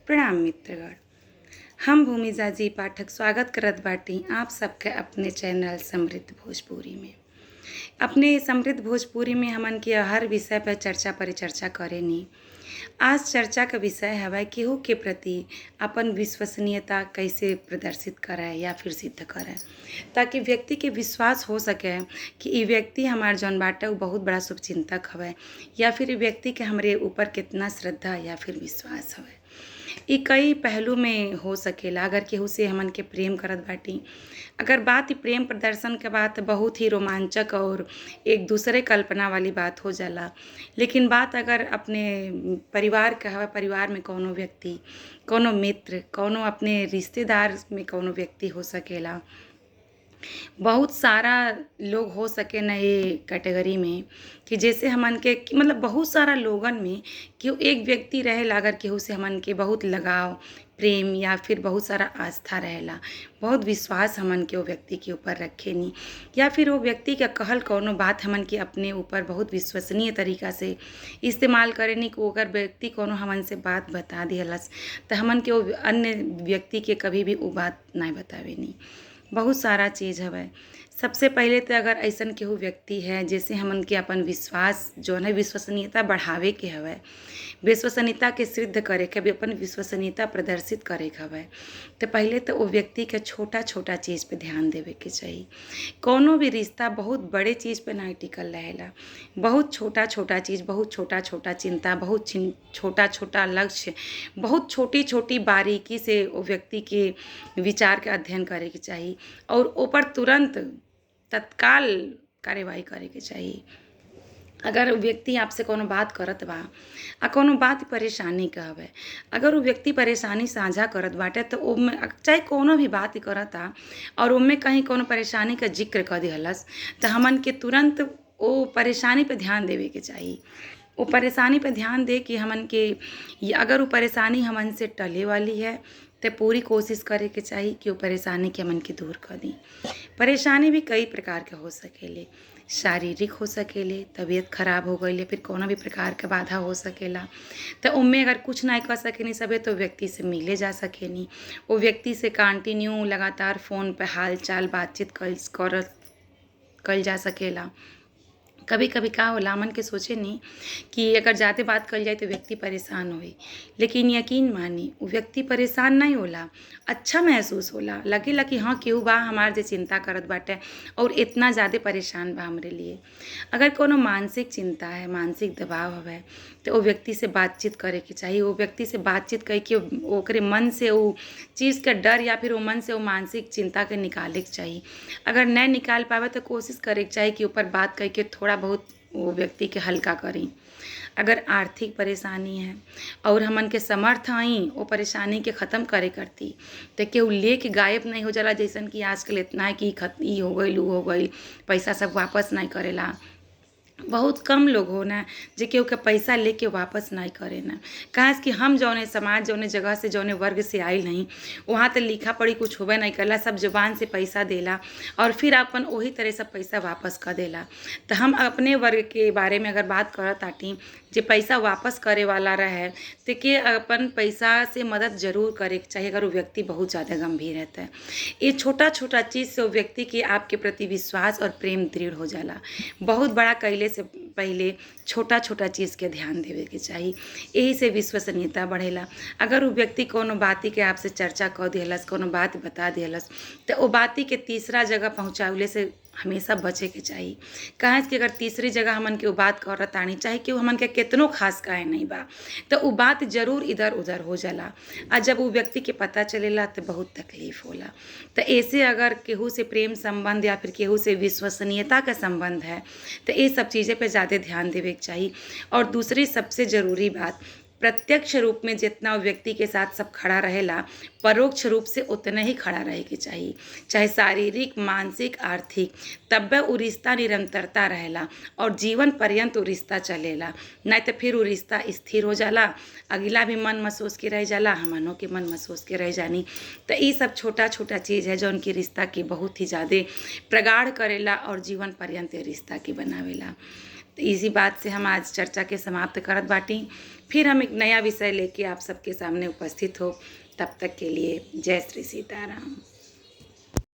प्रणाम मित्रगण। हम भूमिजा जी पाठक स्वागत करत बाटी आप सबके अपने चैनल समृद्ध भोजपुरी में। अपने समृद्ध भोजपुरी में हमन के हर विषय पर चर्चा परिचर्चा करेनी। आज चर्चा का विषय हवे केहू के प्रति अपन विश्वसनीयता कैसे प्रदर्शित करे या फिर सिद्ध करे, ताकि व्यक्ति के विश्वास हो सके कि ये व्यक्ति हमार जौन बाटे वो बहुत बड़ा शुभचिंतक हवे, या फिर ये व्यक्ति के हमरे ऊपर कितना श्रद्धा या फिर विश्वास हवे। ई कई पहलू में हो सकेला। अगर केहू से हमन के प्रेम करत बाटी, अगर बात प्रेम प्रदर्शन के बात बहुत ही रोमांचक और एक दूसरे कल्पना वाली बात हो जाला। लेकिन बात अगर अपने परिवार का हवे, परिवार में कौनो व्यक्ति, कौनो मित्र, कौनो अपने रिश्तेदार में कौनो व्यक्ति हो सकेला। बहुत सारा लोग हो सके न ये कैटेगरी में कि जैसे हमन के मतलब बहुत सारा लोगन में कि एक व्यक्ति रहेला, अगर केहू से हमन के बहुत लगाव प्रेम या फिर बहुत सारा आस्था रहेला, बहुत विश्वास हमन के वो व्यक्ति के ऊपर रखेनी, या फिर वो व्यक्ति का कहल कौनो बात हमन के अपने ऊपर बहुत विश्वसनीय तरीका से इस्तेमाल करेनी कि अगर व्यक्ति कौनो हमन से बात बता दिहलस तो हमन के वो अन्य व्यक्ति के कभी भी वो बात नहीं बतावेनी। बहुत सारा चीज़ हवे। सबसे पहले तो अगर ऐसन केहू व्यक्ति है जैसे हमन के अपन विश्वास जो है विश्वसनीयता बढ़ावे के हवे, विश्वसनीयता के सिद्ध करे के भी अपन विश्वसनीयता प्रदर्शित करे के हवे, तो पहले तो वो व्यक्ति के छोटा छोटा चीज़ पे ध्यान देवे के चाहिए। कौनो भी रिश्ता बहुत बड़े चीज़ पे नहीं टिकल रहेला। बहुत छोटा छोटा चीज़, बहुत छोटा छोटा चिंता, बहुत छोटा छोटा लक्ष्य, बहुत छोटी छोटी बारीकी से वो व्यक्ति के विचार के अध्ययन करे के चाहिए और ऊपर तुरंत तत्काल कार्यवाही करे के चाहिए। अगर व्यक्ति आपसे कोनो बात करत बा आ कोनो बात परेशानी का हवे, अगर वो व्यक्ति परेशानी साझा करत बाटे तो ओमे चाहे कोनो भी बात करता और ओमे कहीं कोनो परेशानी का जिक्र कर दिहलस तो हमन के तुरंत वो परेशानी पे ध्यान देवे के चाहिए। वो परेशानी पे ध्यान दे कि हमन के अगर वो परेशानी हमन से टले वाली है तो पूरी कोशिश करे के चाहिए कि वो परेशानी के हमन के दूर कर दी। परेशानी भी कई प्रकार के हो सकेले, शारीरिक हो सकेले, तबीयत खराब हो गई, फिर कोनो भी प्रकार के बाधा हो सकेला। तो उनमें अगर कुछ नहीं कर सकेनी सबे तो व्यक्ति से मिले जा सकेनी, वो व्यक्ति से कंटिन्यू लगातार फ़ोन पे हाल चाल बातचीत कल जा सकेला। कभी कभी का होला मन के सोचे नहीं कि अगर ज़्यादा बात कल जाए तो व्यक्ति परेशान होई, लेकिन यकीन मानी वो व्यक्ति परेशान नहीं होला, अच्छा महसूस होला, लगेला कि हाँ केहू बा हमार जे चिंता करत बाटे और इतना ज़्यादा परेशान बा हमरे लिए। अगर कोनो मानसिक चिंता है, मानसिक दबाव हवे तो वो व्यक्ति से बातचीत करे के चाहिए। वो व्यक्ति से बातचीत करके ओकरे मन से वो चीज़ का डर या फिर वो मन से वो मानसिक चिंता के निकाले के चाहिए। अगर नहीं निकाल पावे तो कोशिश करे के चाहिए कि ऊपर बात करके थोड़ा बहुत वो व्यक्ति के हल्का करें। अगर आर्थिक परेशानी है और हमन के समर्थ आई वो परेशानी के ख़त्म करे करती तो केहू ले के गायब नहीं हो जाला। जैसन कि आजकल इतना है कि ई हो गई लू हो गई, पैसा सब वापस नहीं करेला। बहुत कम लोग हो ना जे केहू के पैसा लेके वापस नहीं करे ना। काहे कि हम जौने समाज जौने जगह से जौने वर्ग से आइल नहीं वहाँ तो लिखा पढ़ी कुछ होबे नहीं करला, सब जुबान से पैसा देला और फिर अपन वही तरह सब पैसा वापस कर देला। तो हम अपने वर्ग के बारे में अगर बात करत आटी जे पैसा वापस करे वाला रहे तो के अपन पैसा से मदद जरूर करे के चाहिए अगर वो व्यक्ति बहुत ज़्यादा गंभीर रहता है। ये छोटा छोटा चीज़ से वो व्यक्ति के आपके प्रति विश्वास और प्रेम दृढ़ हो जाला। बहुत बड़ा कैले से पहले छोटा छोटा चीज़ के ध्यान देवे के चाहिए, यही से विश्वसनीयता बढ़ेला। अगर वो व्यक्ति कोनो बाती के आपसे चर्चा कर दिहलस, कोनो बात बता दिहलस तो वो बाती के तीसरा जगह पहुँचावले से हमेशा बचे के चाहिए। काहे कि अगर तीसरी जगह हमन के वो बात करत आनी चाहे कि हमन के कितनो खास काहे नहीं बा तो वो बात जरूर इधर उधर हो जाला और जब वो व्यक्ति के पता चलेला तो बहुत तकलीफ होला। तो ऐसे अगर केहू से प्रेम संबंध या फिर केहू से विश्वसनीयता का संबंध है तो ये सब चीज़ें पे ज़्यादा ध्यान देवे के चाहिए। और दूसरी सबसे ज़रूरी बात, प्रत्यक्ष रूप में जितना व्यक्ति के साथ सब खड़ा रहेला परोक्ष रूप से उतना ही खड़ा रहे के चाहिए, चाहे शारीरिक मानसिक आर्थिक, तब वो रिश्ता निरंतरता रहेला और जीवन पर्यंत वो रिश्ता चलेला। नहीं तो फिर वो रिश्ता स्थिर हो जाला, अगला भी मन महसूस के रह जाला, हमनों के मन महसूस के रह जानी। तो ये सब छोटा छोटा चीज़ है जो उनकी रिश्ता की बहुत ही ज़्यादा प्रगाढ़ करेला और जीवन पर्यंत रिश्ता की बनावेला। इसी बात से हम आज चर्चा के समाप्त करत बाटी। फिर हम एक नया विषय लेके आप सबके सामने उपस्थित हो। तब तक के लिए जय श्री सीताराम।